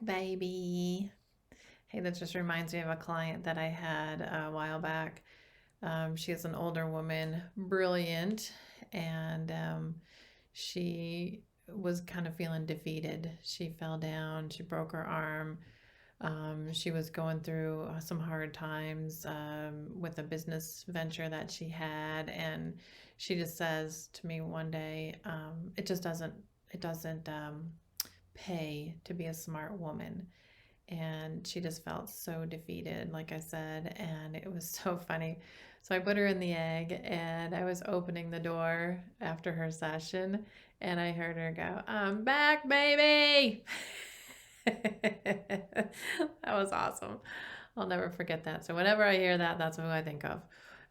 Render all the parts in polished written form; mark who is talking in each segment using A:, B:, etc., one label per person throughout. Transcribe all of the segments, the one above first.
A: baby. Hey, that just reminds me of a client that I had a while back. She's an older woman, brilliant, and she was kind of feeling defeated. She fell down, she broke her arm. She was going through some hard times with a business venture that she had, and she just says to me one day, it doesn't pay to be a smart woman. And she just felt so defeated, like I said, and it was so funny. So I put her in the egg, and I was opening the door after her session, and I heard her go, "I'm back, baby." That was awesome. I'll never forget that. So whenever I hear that, that's who I think of.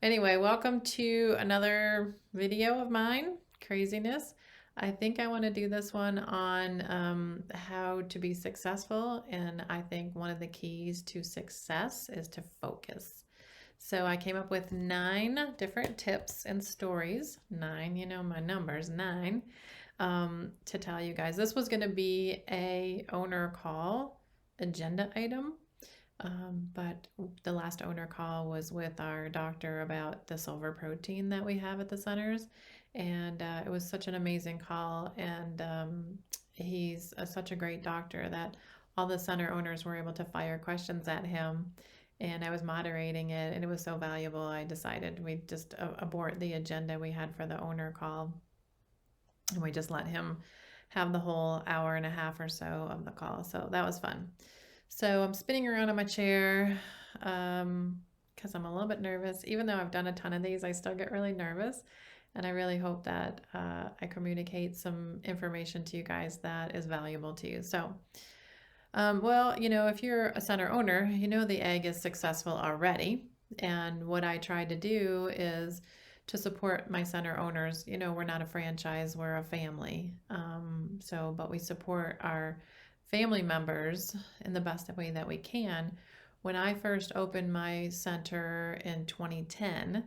A: Anyway, welcome to another video of mine, craziness. I think I want to do this one on how to be successful. And I think one of the keys to success is to focus. So I came up with 9 different tips and stories. 9, you know my numbers, 9, to tell you guys. This was going to be a owner call agenda item. But the last owner call was with our doctor about the silver protein that we have at the centers. And it was such an amazing call. And he's such a great doctor that all the center owners were able to fire questions at him. And I was moderating it, and it was so valuable. I decided we'd just abort the agenda we had for the owner call. And we just let him have the whole hour and a half or so of the call. So that was fun. So I'm spinning around in my chair because I'm a little bit nervous. Even though I've done a ton of these, I still get really nervous. And I really hope that I communicate some information to you guys that is valuable to you. So, well, if you're a center owner, the egg is successful already. And what I try to do is to support my center owners. We're not a franchise, we're a family. But we support our family members in the best way that we can. When I first opened my center in 2010,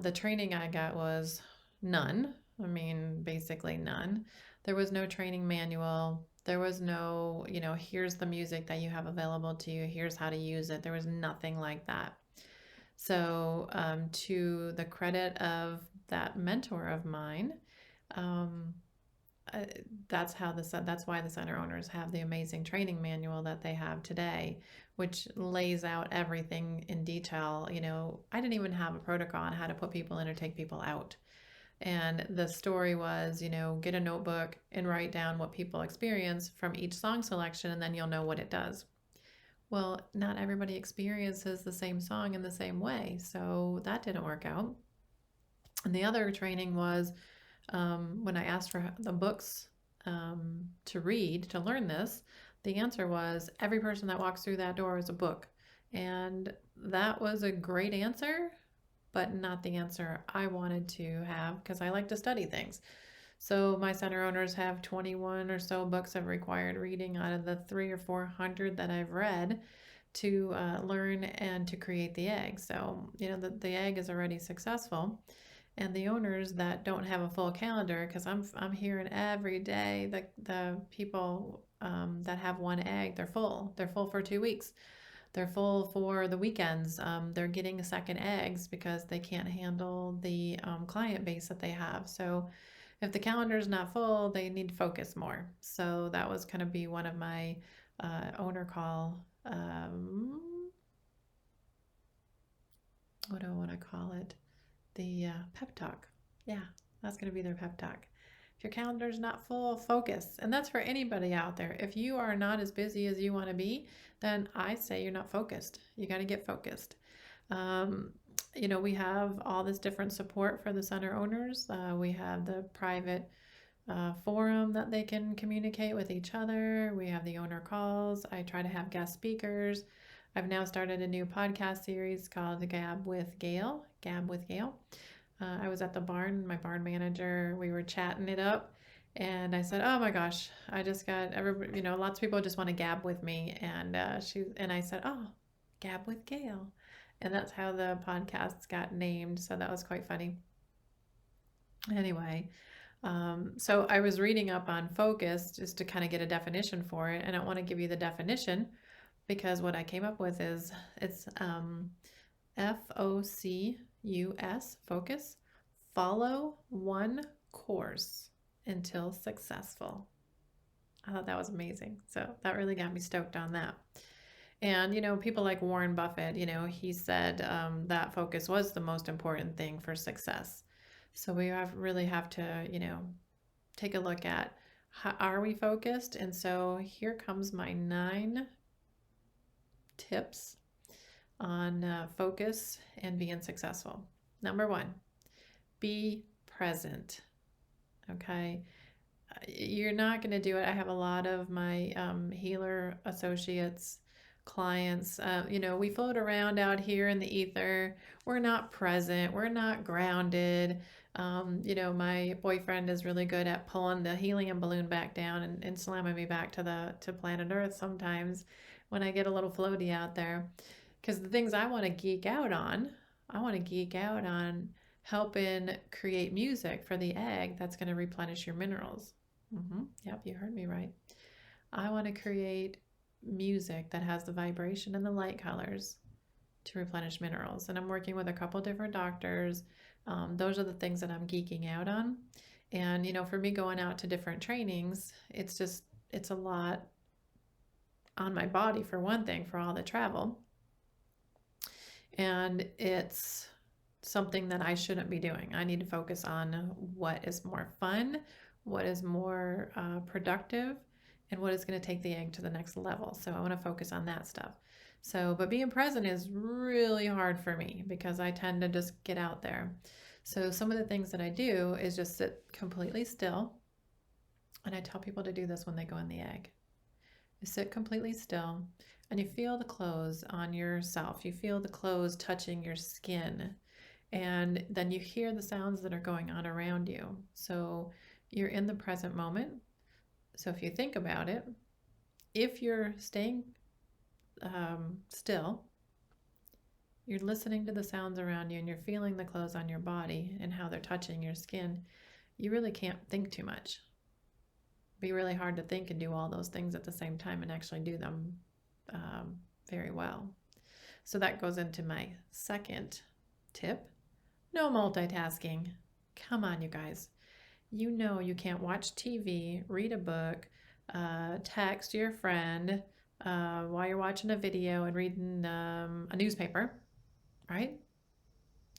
A: the training I got was none. I mean, basically none. There was no training manual. There was no, here's the music that you have available to you. Here's how to use it. There was nothing like that. So, to the credit of that mentor of mine, that's why the center owners have the amazing training manual that they have today, which lays out everything in detail. I didn't even have a protocol on how to put people in or take people out. And the story was, get a notebook and write down what people experience from each song selection, and then you'll know what it does. Well, not everybody experiences the same song in the same way, so that didn't work out. And the other training was when I asked for the books to read to learn this, the answer was every person that walks through that door is a book. And that was a great answer, but not the answer I wanted to have because I like to study things. So my center owners have 21 or so books of required reading out of the 300 or 400 that I've read to learn and to create the egg. So, the egg is already successful. And the owners that don't have a full calendar, because I'm hearing every day the people that have one egg, they're full. They're full for 2 weeks. They're full for the weekends. They're getting second eggs because they can't handle the client base that they have. So if the calendar is not full, they need to focus more. So that was going to be one of my owner call. What do I want to call it? The pep talk. Yeah, that's going to be their pep talk. If your calendar's not full, focus. And that's for anybody out there. If you are not as busy as you want to be, then I say you're not focused. You got to get focused. We have all this different support for the center owners. We have the private forum that they can communicate with each other. We have the owner calls. I try to have guest speakers. I've now started a new podcast series called Gab with Gail. I was at the barn, my barn manager, we were chatting it up, and I said, oh my gosh, I just got everybody, lots of people just want to gab with me. And I said, oh, Gab with Gail. And that's how the podcast got named. So that was quite funny. Anyway, So I was reading up on focus just to kind of get a definition for it. And I want to give you the definition because what I came up with is it's FOCUS, focus, follow one course until successful. I thought that was amazing. So that really got me stoked on that. And, people like Warren Buffett, he said that focus was the most important thing for success. So we really have to, take a look at how are we focused? And so here comes my 9 tips on focus and being successful. Number 1, be present. Okay. You're not going to do it. I have a lot of my healer associates, clients, we float around out here in the ether. We're not present. We're not grounded. My boyfriend is really good at pulling the helium balloon back down and slamming me back to planet Earth sometimes when I get a little floaty out there. Because the things I want to geek out on, helping create music for the egg that's going to replenish your minerals. Yep, you heard me right. I want to create music that has the vibration and the light colors to replenish minerals. And I'm working with a couple different doctors. Those are the things that I'm geeking out on. And, for me going out to different trainings, it's a lot on my body for one thing, for all the travel. And it's something that I shouldn't be doing. I need to focus on what is more fun, what is more productive, and what is going to take the egg to the next level. So I want to focus on that stuff. So, but being present is really hard for me because I tend to just get out there. So some of the things that I do is just sit completely still. And I tell people to do this when they go in the egg. You sit completely still and you feel the clothes on yourself. You feel the clothes touching your skin. And then you hear the sounds that are going on around you. So you're in the present moment. So if you think about it, if you're staying still, you're listening to the sounds around you and you're feeling the clothes on your body and how they're touching your skin, you really can't think too much. It'd be really hard to think and do all those things at the same time and actually do them very well. So that goes into my second tip. No multitasking. Come on, you guys. You can't watch TV, read a book, text your friend while you're watching a video and reading a newspaper, right?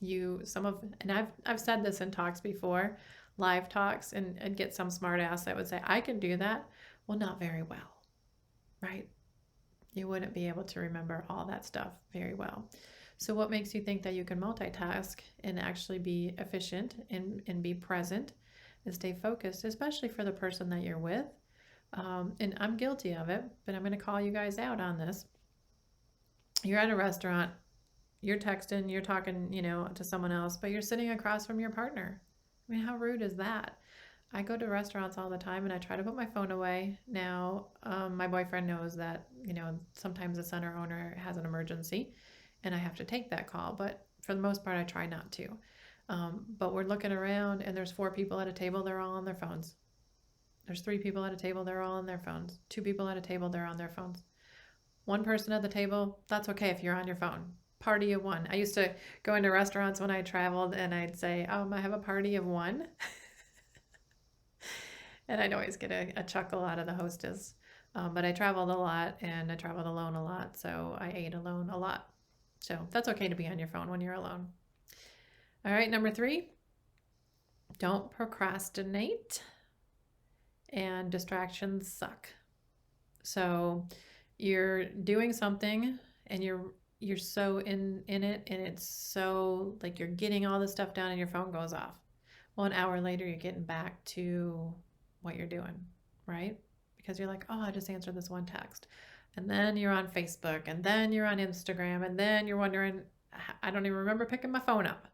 A: And I've said this in talks before, live talks, and get some smart ass that would say, I can do that. Well, not very well, right? You wouldn't be able to remember all that stuff very well. So what makes you think that you can multitask and actually be efficient and be present and stay focused, especially for the person that you're with? And I'm guilty of it, but I'm going to call you guys out on this. You're at a restaurant, you're texting, you're talking, to someone else, but you're sitting across from your partner. I mean, how rude is that? I go to restaurants all the time and I try to put my phone away. Now, my boyfriend knows that, sometimes the center owner has an emergency and I have to take that call. But for the most part, I try not to. But we're looking around and there's 4 people at a table. They're all on their phones. There's 3 people at a table. They're all on their phones. 2 people at a table. They're on their phones. 1 person at the table. That's okay if you're on your phone. Party of 1. I used to go into restaurants when I traveled and I'd say, I have a party of 1. And I'd always get a chuckle out of the hostess. But I traveled a lot and I traveled alone a lot. So I ate alone a lot. So that's okay to be on your phone when you're alone. All right, number 3, don't procrastinate. And distractions suck. So you're doing something and you're so in it and it's so like you're getting all this stuff done and your phone goes off. Well, an hour later you're getting back to what you're doing, right? Because you're like, I just answered this one text. And then you're on Facebook and then you're on Instagram and then you're wondering, I don't even remember picking my phone up.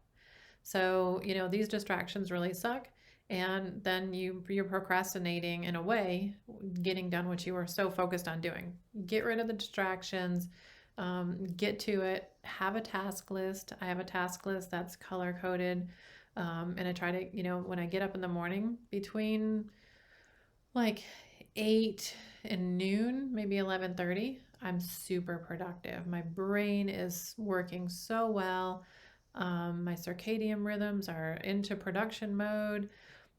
A: So, these distractions really suck. And then you're procrastinating in a way, getting done what you were so focused on doing. Get rid of the distractions, get to it, have a task list. I have a task list that's color coded. And I try to, when I get up in the morning between like 8 and noon, maybe 11:30, I'm super productive. My brain is working so well. My circadian rhythms are into production mode,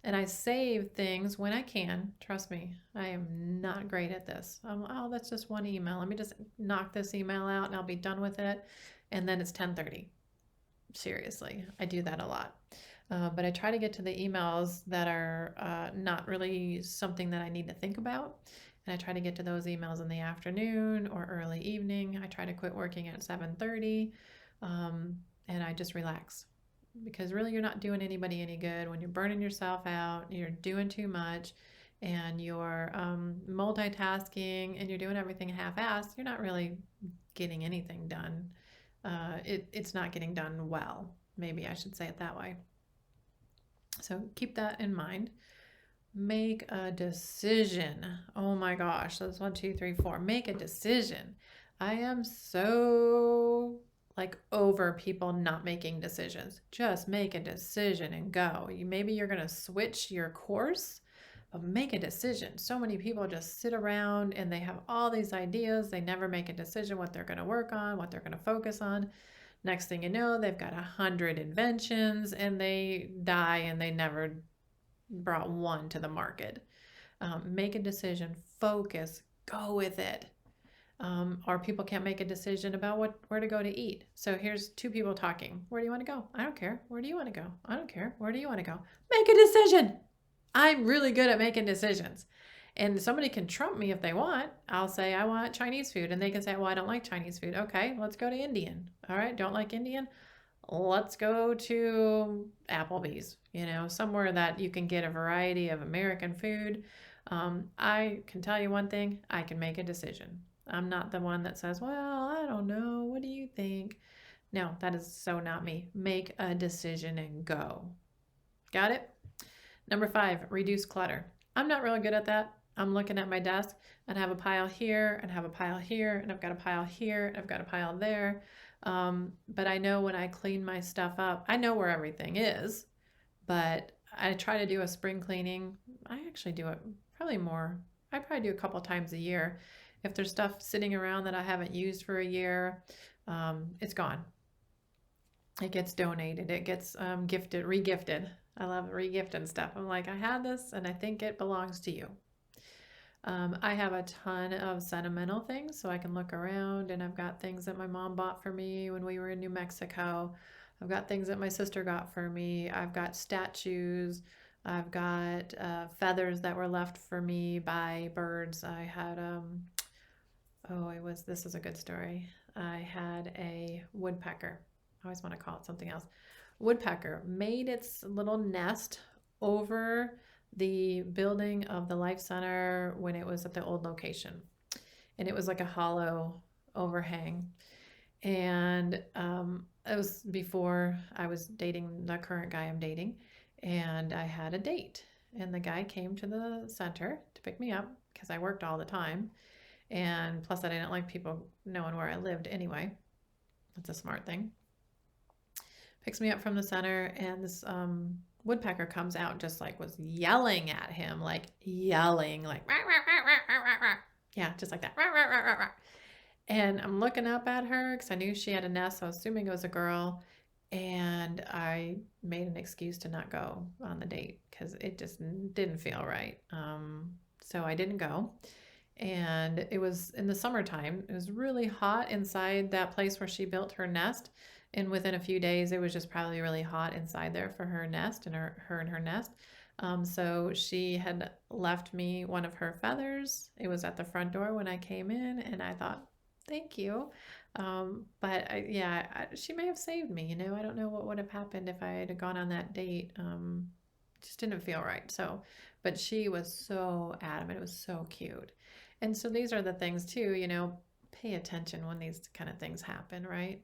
A: and I save things when I can. Trust me, I am not great at this. Oh, that's just one email. Let me just knock this email out and I'll be done with it. And then it's 10:30. Seriously, I do that a lot. But I try to get to the emails that are not really something that I need to think about. And I try to get to those emails in the afternoon or early evening. I try to quit working at 7:30, and I just relax. Because really, you're not doing anybody any good when you're burning yourself out, you're doing too much, and you're multitasking, and you're doing everything half-assed. You're not really getting anything done. It's not getting done well. Maybe I should say it that way. So keep that in mind. Make a decision. Oh my gosh, that's 1, 2, 3, 4. Make a decision. I am so like over people not making decisions. Just make a decision and go. Maybe you're going to switch your course, but make a decision. So many people just sit around and they have all these ideas. They never make a decision what they're going to work on, what they're going to focus on. Next thing you know, they've got 100 inventions and they die and they never brought one to the market. Make a decision, focus, go with it. Or people can't make a decision about where to go to eat. So here's two people talking. Where do you want to go? I don't care. Where do you want to go? I don't care. Where do you want to go? Make a decision. I'm really good at making decisions. And somebody can trump me if they want. I'll say, I want Chinese food. And they can say, well, I don't like Chinese food. Okay, let's go to Indian. All right, don't like Indian? Let's go to Applebee's, somewhere that you can get a variety of American food. I can tell you one thing, I can make a decision. I'm not the one that says, well, I don't know. What do you think? No, that is so not me. Make a decision and go. Got it? Number 5, reduce clutter. I'm not really good at that. I'm looking at my desk and I have a pile here and have a pile here and I've got a pile here and I've got a pile there. But I know when I clean my stuff up, I know where everything is, but I try to do a spring cleaning. I actually do it probably more. I probably do a couple times a year. If there's stuff sitting around that I haven't used for a year, it's gone. It gets donated. It gets gifted, regifted. I love regifting stuff. I'm like, I had this and I think it belongs to you. I have a ton of sentimental things, so I can look around and I've got things that my mom bought for me when we were in New Mexico. I've got things that my sister got for me. I've got statues. I've got feathers that were left for me by birds. I had, this is a good story. I had a woodpecker. I always want to call it something else. Woodpecker made its little nest over the building of the Life Center when it was at the old location. And it was like a hollow overhang. And it was before I was dating the current guy I'm dating. And I had a date. And the guy came to the center to pick me up because I worked all the time. And plus, I didn't like people knowing where I lived anyway. That's a smart thing. Picks me up from the center, and this woodpecker comes out, just like was yelling at him, like yelling, like rah, rah, rah, rah, rah, rah. Yeah, just like that. Rah, rah, rah, rah, rah. And I'm looking up at her because I knew she had a nest, so I was assuming it was a girl. And I made an excuse to not go on the date because it just didn't feel right. So I didn't go. And it was in the summertime. It was really hot inside that place where she built her nest. And within a few days, it was just probably really hot inside there for her nest and her nest. So she had left me one of her feathers. It was at the front door when I came in, and I thought, thank you. But she may have saved me. I don't know what would have happened if I had gone on that date. Just didn't feel right. So, but she was so adamant. It was so cute. And so these are the things too, pay attention when these kind of things happen, right?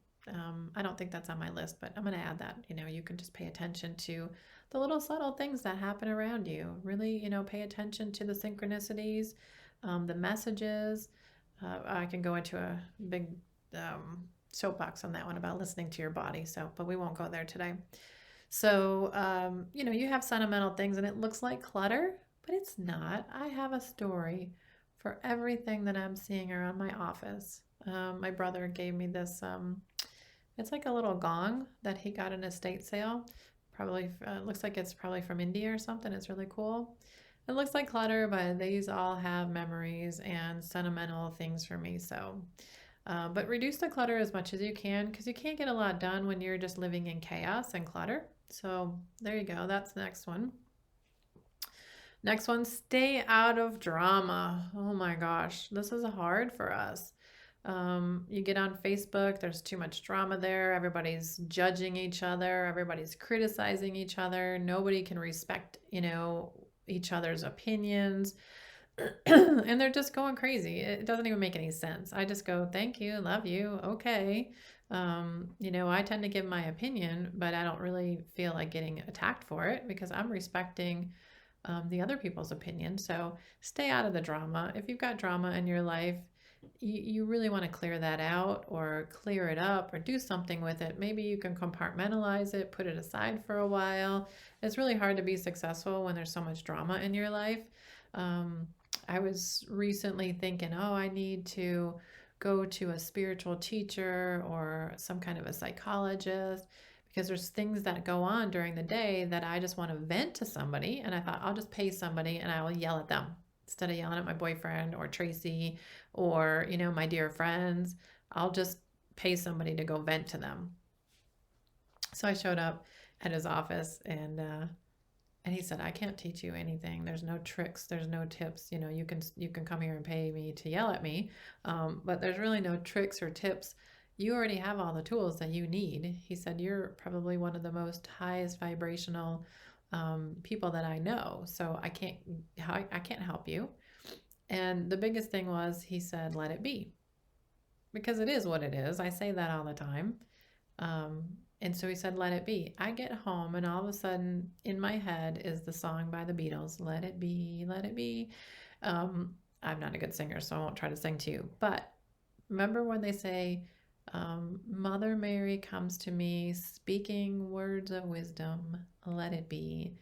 A: I don't think that's on my list, but I'm going to add that. You can just pay attention to the little subtle things that happen around you. Really, pay attention to the synchronicities, the messages. I can go into a big soapbox on that one about listening to your body. But we won't go there today. So, you have sentimental things and it looks like clutter, but it's not. I have a story for everything that I'm seeing around my office. My brother gave me this, it's like a little gong that he got in a estate sale. Probably, looks like it's probably from India or something. It's really cool. It looks like clutter, but these all have memories and sentimental things for me. So, but reduce the clutter as much as you can because you can't get a lot done when you're just living in chaos and clutter. So there you go. That's the next one. Next one, stay out of drama. Oh my gosh, this is hard for us. You get on Facebook, there's too much drama there. Everybody's judging each other, everybody's criticizing each other. Nobody can respect, each other's opinions. And they're just going crazy. It doesn't even make any sense. I just go, thank you, love you, okay. I tend to give my opinion, but I don't really feel like getting attacked for it because I'm respecting the other people's opinion. So stay out of the drama. If you've got drama in your life, you really want to clear that out or clear it up or do something with it. Maybe you can compartmentalize it, put it aside for a while. It's really hard to be successful when there's so much drama in your life. I was recently thinking, oh, I need to go to a spiritual teacher or some kind of a psychologist because there's things that go on during the day that I just want to vent to somebody. And I thought I'll just pay somebody and I will yell at them instead of yelling at my boyfriend or Tracy or, my dear friends. I'll just pay somebody to go vent to them. So I showed up at his office and he said, I can't teach you anything. There's no tricks. There's no tips. You can come here and pay me to yell at me. But there's really no tricks or tips. You already have all the tools that you need. He said, you're probably one of the most highest vibrational people that I know. So I can't help you. And the biggest thing was he said, let it be. Because it is what it is. I say that all the time. Um, and so he said, let it be. I get home and all of a sudden in my head is the song by the Beatles, Let It Be, Let It Be. I'm not a good singer, so I won't try to sing to you. But remember when they say, Mother Mary comes to me speaking words of wisdom, let it be,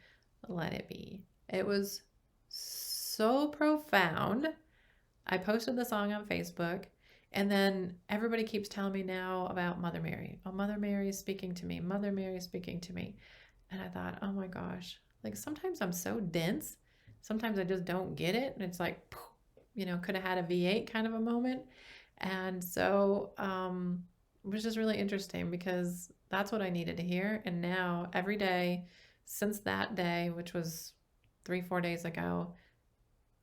A: let it be. It was so profound. I posted the song on Facebook. And then everybody keeps telling me now about Mother Mary. Oh, Mother Mary is speaking to me. Mother Mary is speaking to me. And I thought, oh my gosh, like sometimes I'm so dense. Sometimes I just don't get it. And it's like, could have had a V8 kind of a moment. And so it was just really interesting because that's what I needed to hear. And now every day since that day, which was 3-4 days ago,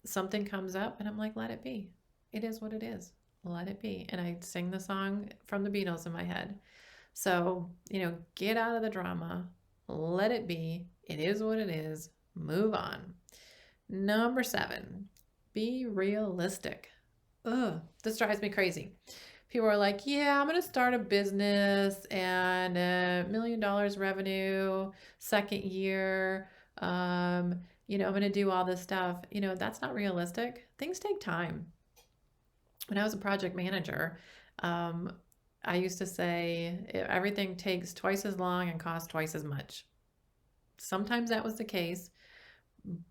A: something comes up and I'm like, let it be. It is what it is. Let it be. And I sing the song from the Beatles in my head. So, get out of the drama. Let it be. It is what it is. Move on. Number 7, be realistic. Ugh, this drives me crazy. People are like, yeah, I'm going to start a business and $1 million revenue, second year. I'm going to do all this stuff. That's not realistic. Things take time. When I was a project manager, I used to say everything takes twice as long and costs twice as much. Sometimes that was the case,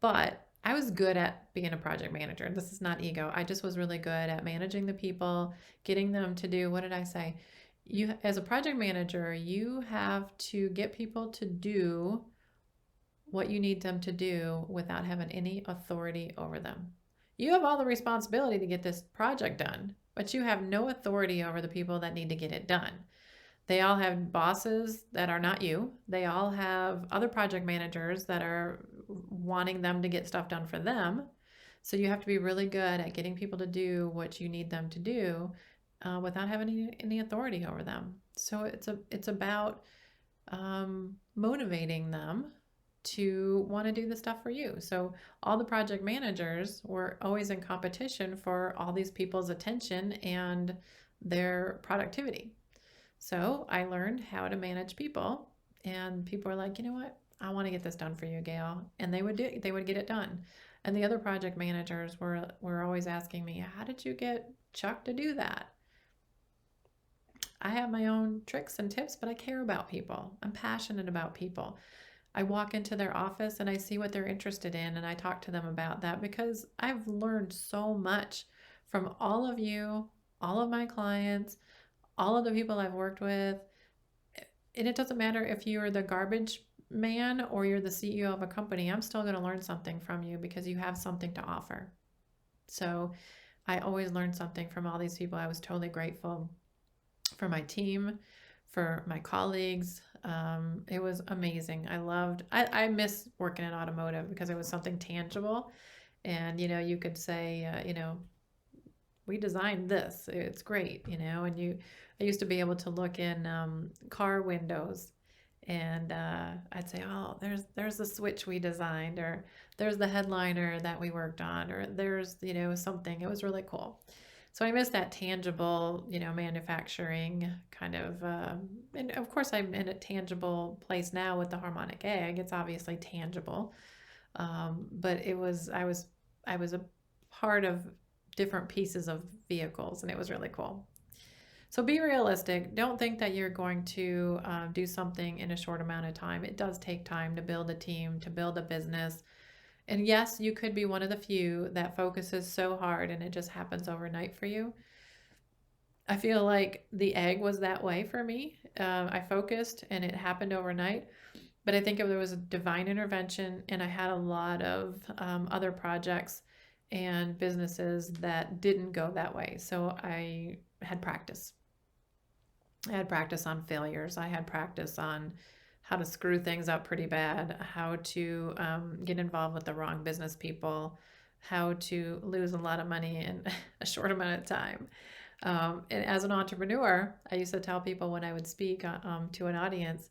A: but I was good at being a project manager. This is not ego. I just was really good at managing the people, getting them to do, what did I say? As a project manager, you have to get people to do what you need them to do without having any authority over them. You have all the responsibility to get this project done, but you have no authority over the people that need to get it done. They all have bosses that are not you. They all have other project managers that are wanting them to get stuff done for them. So you have to be really good at getting people to do what you need them to do without having any authority over them. So it's about motivating them to want to do the stuff for you. So all the project managers were always in competition for all these people's attention and their productivity. So I learned how to manage people, and people were like, you know what? I want to get this done for you, Gail. And they would get it done. And the other project managers were always asking me, how did you get Chuck to do that? I have my own tricks and tips, but I care about people. I'm passionate about people. I walk into their office and I see what they're interested in and I talk to them about that because I've learned so much from all of you, all of my clients, all of the people I've worked with. And it doesn't matter if you're the garbage man or you're the CEO of a company, I'm still going to learn something from you because you have something to offer. So I always learn something from all these people. I was totally grateful for my team, for my colleagues. It was amazing. I miss working in automotive because it was something tangible. And, you could say, we designed this. It's great, and I used to be able to look in car windows and I'd say, oh, there's the switch we designed, or there's the headliner that we worked on, or there's, something. It was really cool. So I miss that tangible, manufacturing kind of, and of course I'm in a tangible place now with the harmonic egg. It's obviously tangible, but I was a part of different pieces of vehicles, and it was really cool. So be realistic. Don't think that you're going to do something in a short amount of time. It does take time to build a team, to build a business. And yes, you could be one of the few that focuses so hard and it just happens overnight for you. I feel like the egg was that way for me. I focused and it happened overnight. But I think if there was a divine intervention and I had a lot of other projects and businesses that didn't go that way. So I had practice. I had practice on failures. I had practice on how to screw things up pretty bad, how to get involved with the wrong business people, how to lose a lot of money in a short amount of time. And as an entrepreneur, I used to tell people when I would speak to an audience,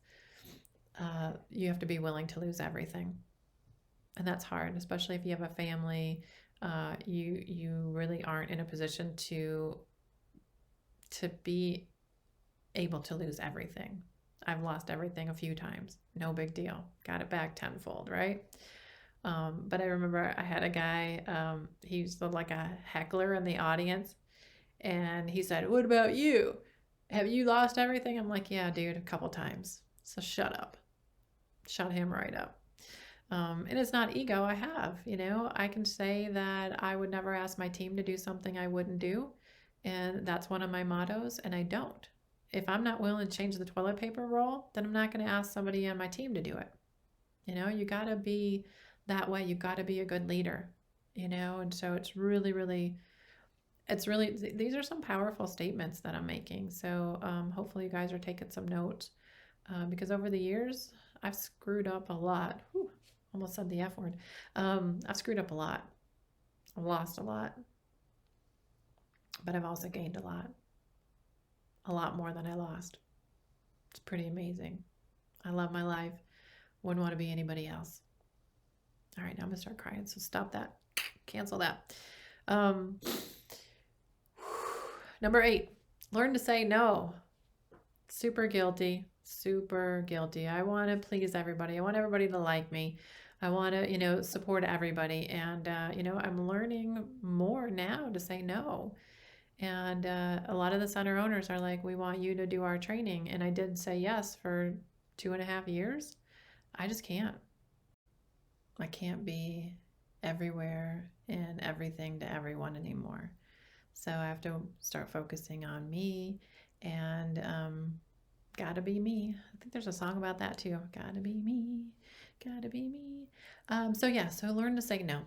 A: you have to be willing to lose everything. And that's hard, especially if you have a family. You really aren't in a position to be able to lose everything. I've lost everything a few times. No big deal. Got it back tenfold, right? But I remember I had a guy, he's like a heckler in the audience, and he said, "What about you? Have you lost everything?" I'm like, "Yeah, dude, a couple times." So shut up. Shut him right up. And it's not ego. I have, I can say that I would never ask my team to do something I wouldn't do. And that's one of my mottos, and I don't. If I'm not willing to change the toilet paper roll, then I'm not going to ask somebody on my team to do it. You got to be that way. You got to be a good leader, and so it's really, really, these are some powerful statements that I'm making. So hopefully you guys are taking some notes because over the years, I've screwed up a lot. Whew, almost said the F word. I've screwed up a lot. I've lost a lot, but I've also gained a lot more than I lost. It's pretty amazing. I love my life. Wouldn't want to be anybody else. All right, now I'm gonna start crying, so stop that. Cancel that. Number 8, learn to say no. Super guilty. Super guilty. I want to please everybody. I want everybody to like me. I want to, support everybody. And, I'm learning more now to say no. And a lot of the center owners are like, we want you to do our training. And I did say yes for 2.5 years. I just can't. I can't be everywhere and everything to everyone anymore. So I have to start focusing on me and gotta be me. I think there's a song about that too. Gotta be me. Gotta be me. So learn to say no.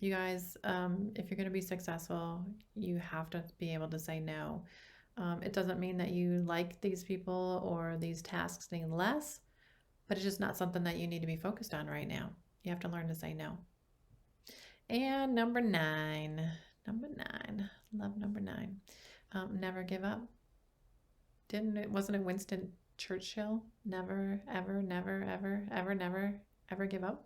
A: You guys, if you're going to be successful, you have to be able to say no. It doesn't mean that you like these people or these tasks any less, but it's just not something that you need to be focused on right now. You have to learn to say no. And number 9, love number 9, never give up. Wasn't it Winston Churchill? Never, ever, never, ever, ever, never, ever give up.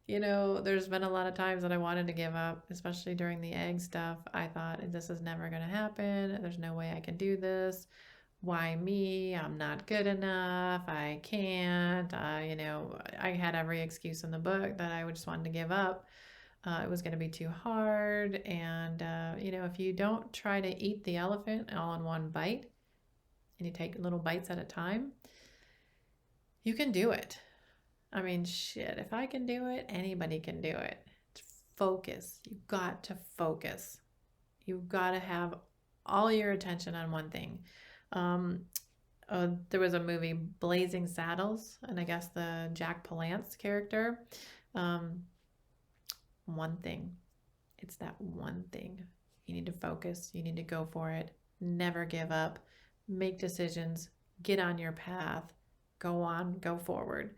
A: There's been a lot of times that I wanted to give up, especially during the egg stuff. I thought, this is never going to happen. There's no way I can do this. Why me? I'm not good enough. I can't. I had every excuse in the book that I just wanted to give up. It was going to be too hard. And, if you don't try to eat the elephant all in one bite and you take little bites at a time, you can do it. I mean, shit, if I can do it, anybody can do it. Focus. You've got to focus. You've got to have all your attention on one thing. There was a movie, Blazing Saddles, and I guess the Jack Palance character. Um, One thing. It's that one thing. You need to focus. You need to go for it. Never give up. Make decisions. Get on your path. Go on. Go forward.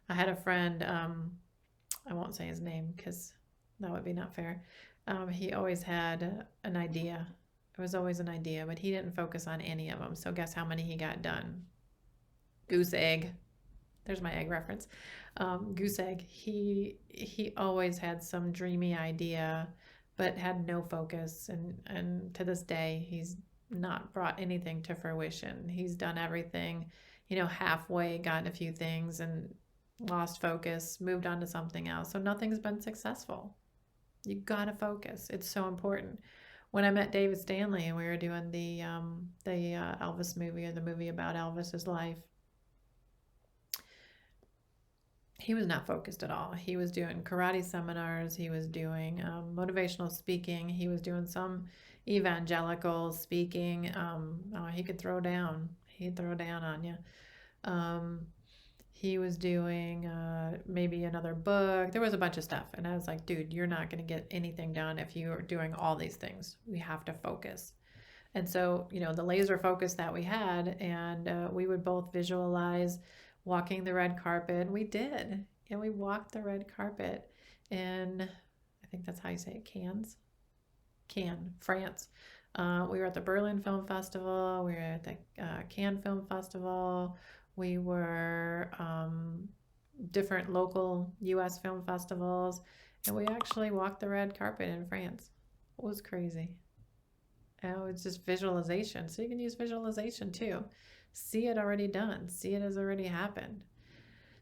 A: I had a friend, I won't say his name because that would be not fair. He always had an idea. It was always an idea, but he didn't focus on any of them. So guess how many he got done? Goose egg. There's my egg reference. Goose egg. He always had some dreamy idea, but had no focus. And to this day, he's not brought anything to fruition. He's done everything, halfway, gotten a few things and lost focus, moved on to something else. So nothing's been successful. You gotta focus. It's so important. When I met David Stanley and we were doing the Elvis movie, or the movie about Elvis's life, he was not focused at all. He was doing karate seminars. He was doing motivational speaking. He was doing some evangelical speaking. He could throw down. He'd throw down on you. He was doing maybe another book. There was a bunch of stuff. And I was like, dude, you're not going to get anything done if you're doing all these things. We have to focus. And so, the laser focus that we had, and we would both visualize walking the red carpet. We did. And we walked the red carpet in, I think that's how you say it, Cannes, France. We were at the Berlin Film Festival. We were at the Cannes Film Festival. We were different local U.S. film festivals. And we actually walked the red carpet in France. It was crazy. It's just visualization. So you can use visualization too. See it already done. See it has already happened.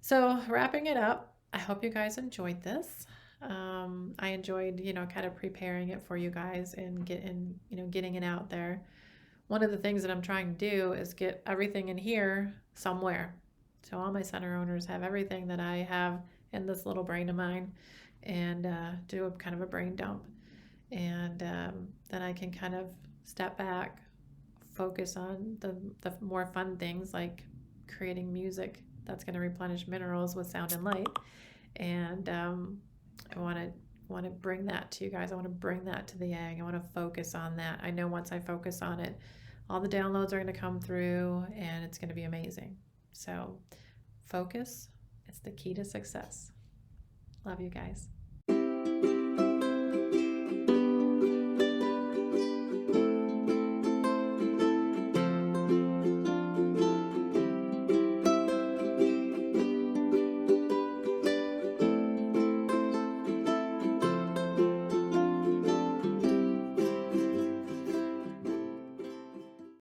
A: So wrapping it up, I hope you guys enjoyed this. I enjoyed, kind of preparing it for you guys and getting it out there. One of the things that I'm trying to do is get everything in here somewhere. So all my center owners have everything that I have in this little brain of mine, and do a kind of a brain dump. And then I can kind of step back, focus on the more fun things like creating music that's going to replenish minerals with sound and light. And I want to bring that to you guys. I want to bring that to the egg. I want to focus on that. I know once I focus on it, all the downloads are going to come through and it's going to be amazing. So focus is the key to success. Love you guys.